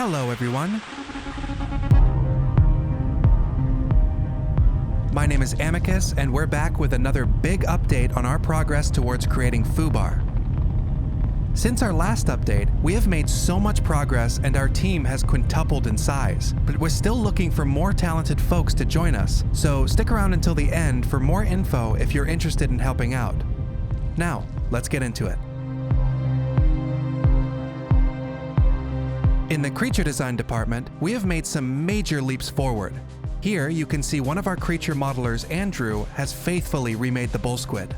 Hello everyone. My name is Amicus, and we're back with another big update on our progress towards creating FUBAR. Since our last update, we have made so much progress and our team has quintupled in size, but we're still looking for more talented folks to join us, so stick around until the end for more info if you're interested in helping out. Now, let's get into it. In the creature design department, we have made some major leaps forward. Here you can see one of our creature modelers, Andrew, has faithfully remade the Bullsquid.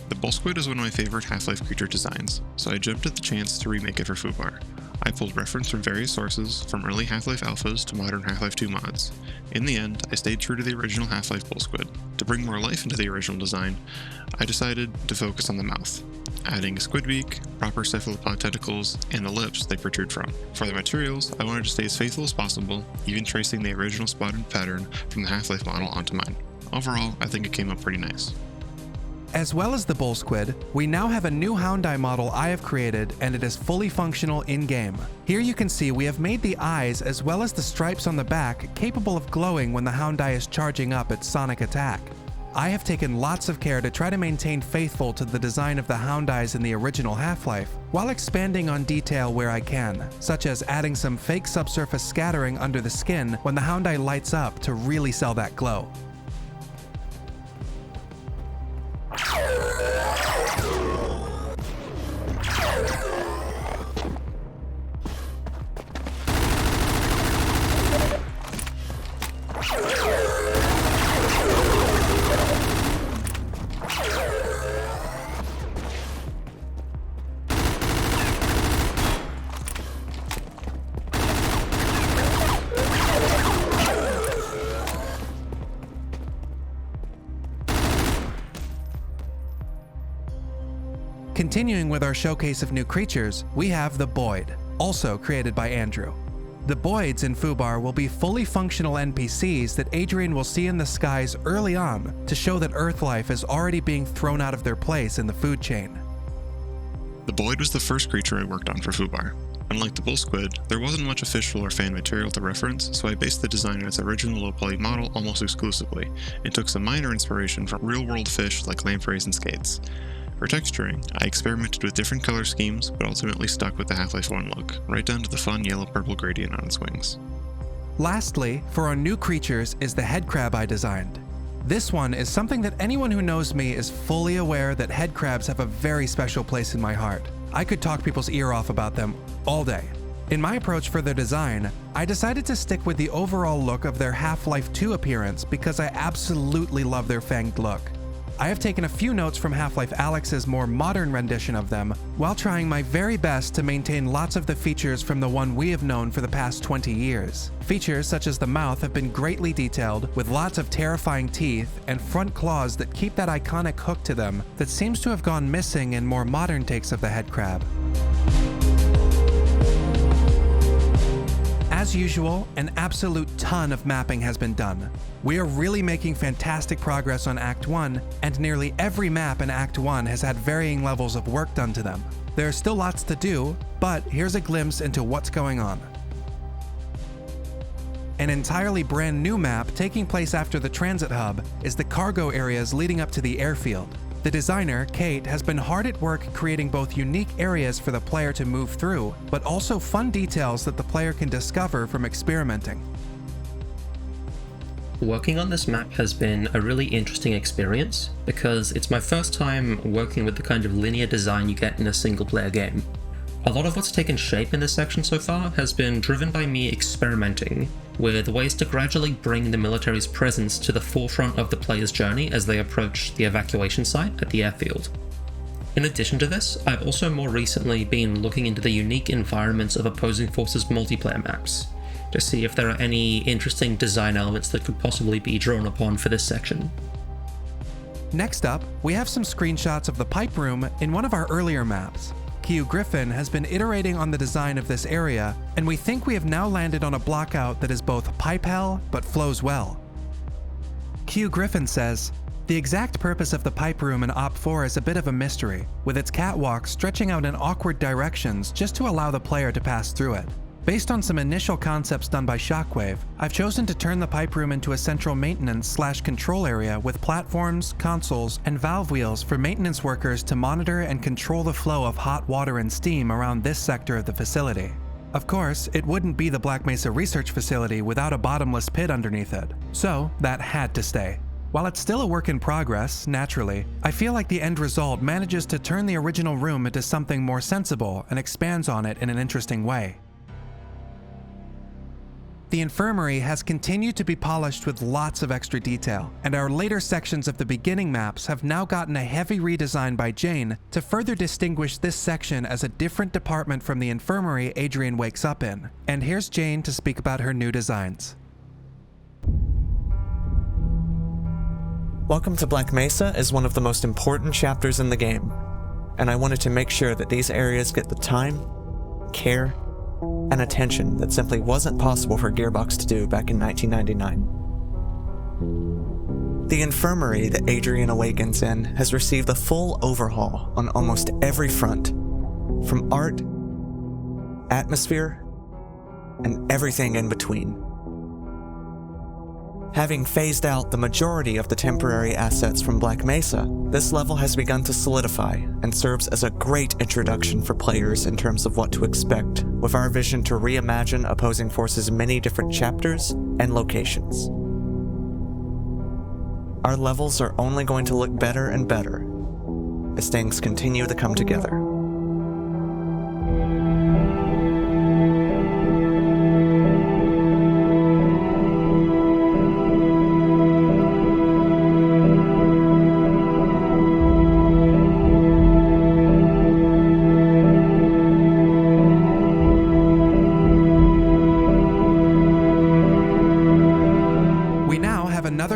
The Bullsquid is one of my favorite Half-Life creature designs, so I jumped at the chance to remake it for FUBAR. I pulled reference from various sources, from early Half-Life alphas to modern Half-Life 2 mods. In the end, I stayed true to the original Half-Life Bullsquid. To bring more life into the original design, I decided to focus on the mouth, adding a squid beak, proper cephalopod tentacles, and the lips they protrude from. For the materials, I wanted to stay as faithful as possible, even tracing the original spotted pattern from the Half-Life model onto mine. Overall, I think it came up pretty nice. As well as the Bullsquid, we now have a new Houndeye model I have created, and it is fully functional in-game. Here you can see we have made the eyes as well as the stripes on the back capable of glowing when the Houndeye is charging up its sonic attack. I have taken lots of care to try to maintain faithful to the design of the Houndeyes in the original Half-Life, while expanding on detail where I can, such as adding some fake subsurface scattering under the skin when the Houndeye lights up to really sell that glow. Continuing with our showcase of new creatures, we have the Boid, also created by Andrew. The Boids in FUBAR will be fully functional NPCs that Adrian will see in the skies early on to show that Earth life is already being thrown out of their place in the food chain. The Boid was the first creature I worked on for FUBAR. Unlike the Bullsquid, there wasn't much official or fan material to reference, so I based the design on its original low-poly model almost exclusively, and took some minor inspiration from real-world fish like lampreys and skates. For texturing, I experimented with different color schemes, but ultimately stuck with the Half-Life 1 look, right down to the fun yellow-purple gradient on its wings. Lastly, for our new creatures is the headcrab I designed. This one is something that anyone who knows me is fully aware that headcrabs have a very special place in my heart. I could talk people's ear off about them all day. In my approach for their design, I decided to stick with the overall look of their Half-Life 2 appearance because I absolutely love their fanged look. I have taken a few notes from Half-Life Alyx's more modern rendition of them, while trying my very best to maintain lots of the features from the one we have known for the past 20 years. Features such as the mouth have been greatly detailed, with lots of terrifying teeth and front claws that keep that iconic hook to them that seems to have gone missing in more modern takes of the headcrab. As usual, an absolute ton of mapping has been done. We are really making fantastic progress on Act 1, and nearly every map in Act 1 has had varying levels of work done to them. There are still lots to do, but here's a glimpse into what's going on. An entirely brand new map taking place after the transit hub is the cargo areas leading up to the airfield. The designer, Kate, has been hard at work creating both unique areas for the player to move through, but also fun details that the player can discover from experimenting. Working on this map has been a really interesting experience because it's my first time working with the kind of linear design you get in a single-player game. A lot of what's taken shape in this section so far has been driven by me experimenting with ways to gradually bring the military's presence to the forefront of the player's journey as they approach the evacuation site at the airfield. In addition to this, I've also more recently been looking into the unique environments of opposing forces multiplayer maps to see if there are any interesting design elements that could possibly be drawn upon for this section. Next up, we have some screenshots of the pipe room in one of our earlier maps. Q Griffin has been iterating on the design of this area, and we think we have now landed on a blockout that is both pipe hell but flows well. Q Griffin says, The exact purpose of the pipe room in Op 4 is a bit of a mystery, with its catwalk stretching out in awkward directions just to allow the player to pass through it. Based on some initial concepts done by Shockwave, I've chosen to turn the pipe room into a central maintenance/control area with platforms, consoles, and valve wheels for maintenance workers to monitor and control the flow of hot water and steam around this sector of the facility. Of course, it wouldn't be the Black Mesa research facility without a bottomless pit underneath it, so that had to stay. While it's still a work in progress, naturally, I feel like the end result manages to turn the original room into something more sensible and expands on it in an interesting way. The infirmary has continued to be polished with lots of extra detail, and our later sections of the beginning maps have now gotten a heavy redesign by Jane to further distinguish this section as a different department from the infirmary Adrian wakes up in. And here's Jane to speak about her new designs. Welcome to Black Mesa is one of the most important chapters in the game, and I wanted to make sure that these areas get the time, care, and attention that simply wasn't possible for Gearbox to do back in 1999. The infirmary that Adrian awakens in has received a full overhaul on almost every front, from art, atmosphere, and everything in between. Having phased out the majority of the temporary assets from Black Mesa, this level has begun to solidify and serves as a great introduction for players in terms of what to expect, with our vision to reimagine opposing forces' many different chapters and locations. Our levels are only going to look better and better as things continue to come together.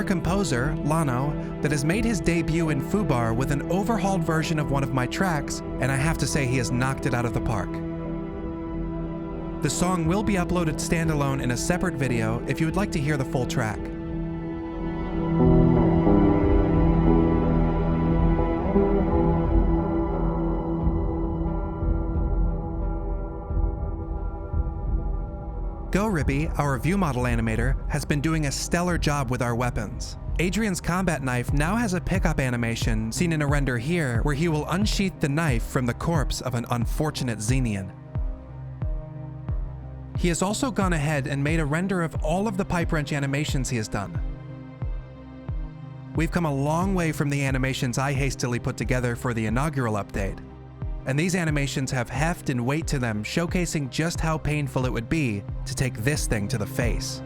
Composer, Lano, that has made his debut in FUBAR with an overhauled version of one of my tracks, and I have to say he has knocked it out of the park. The song will be uploaded standalone in a separate video if you would like to hear the full track. Go Ribby, our view model animator, has been doing a stellar job with our weapons. Adrian's combat knife now has a pickup animation seen in a render here where he will unsheath the knife from the corpse of an unfortunate Xenian. He has also gone ahead and made a render of all of the pipe wrench animations he has done. We've come a long way from the animations I hastily put together for the inaugural update. And these animations have heft and weight to them, showcasing just how painful it would be to take this thing to the face.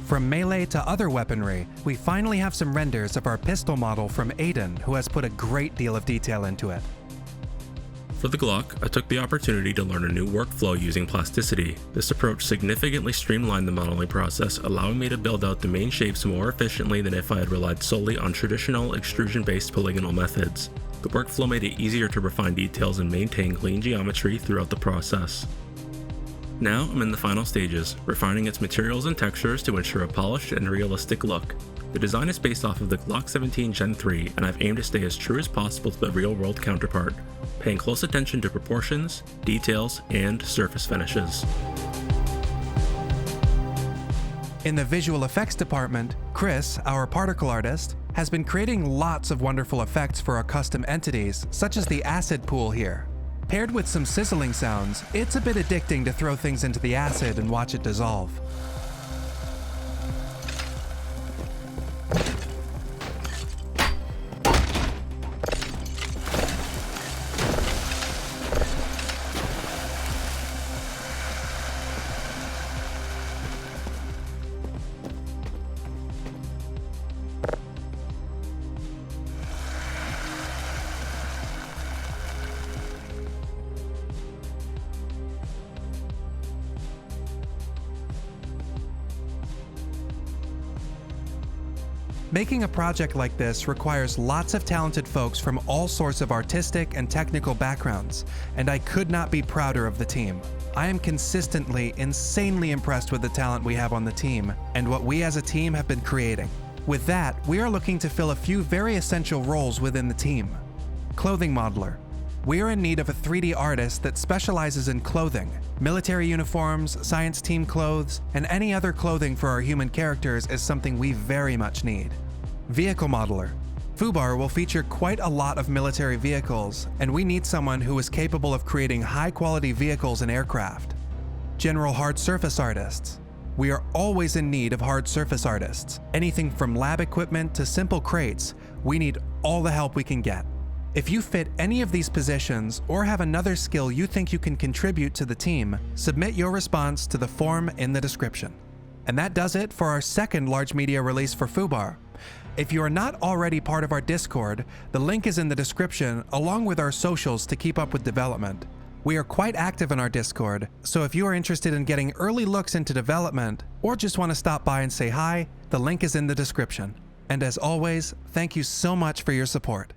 From melee to other weaponry, we finally have some renders of our pistol model from Aiden, who has put a great deal of detail into it. For the Glock, I took the opportunity to learn a new workflow using plasticity. This approach significantly streamlined the modeling process, allowing me to build out the main shapes more efficiently than if I had relied solely on traditional extrusion-based polygonal methods. The workflow made it easier to refine details and maintain clean geometry throughout the process. Now I'm in the final stages, refining its materials and textures to ensure a polished and realistic look. The design is based off of the Glock 17 Gen 3, and I've aimed to stay as true as possible to the real-world counterpart, paying close attention to proportions, details, and surface finishes. In the visual effects department, Chris, our particle artist, has been creating lots of wonderful effects for our custom entities, such as the acid pool here. Paired with some sizzling sounds, it's a bit addicting to throw things into the acid and watch it dissolve. Making a project like this requires lots of talented folks from all sorts of artistic and technical backgrounds, and I could not be prouder of the team. I am consistently insanely impressed with the talent we have on the team and what we as a team have been creating. With that, we are looking to fill a few very essential roles within the team. Clothing modeler. We are in need of a 3D artist that specializes in clothing, military uniforms, science team clothes, and any other clothing for our human characters is something we very much need. Vehicle modeler. FUBAR will feature quite a lot of military vehicles, and we need someone who is capable of creating high-quality vehicles and aircraft. General hard surface artists. We are always in need of hard surface artists. Anything from lab equipment to simple crates, we need all the help we can get. If you fit any of these positions or have another skill you think you can contribute to the team, submit your response to the form in the description. And that does it for our second large media release for FUBAR. If you are not already part of our Discord, the link is in the description along with our socials to keep up with development. We are quite active in our Discord, so if you are interested in getting early looks into development or just want to stop by and say hi, the link is in the description. And as always, thank you so much for your support.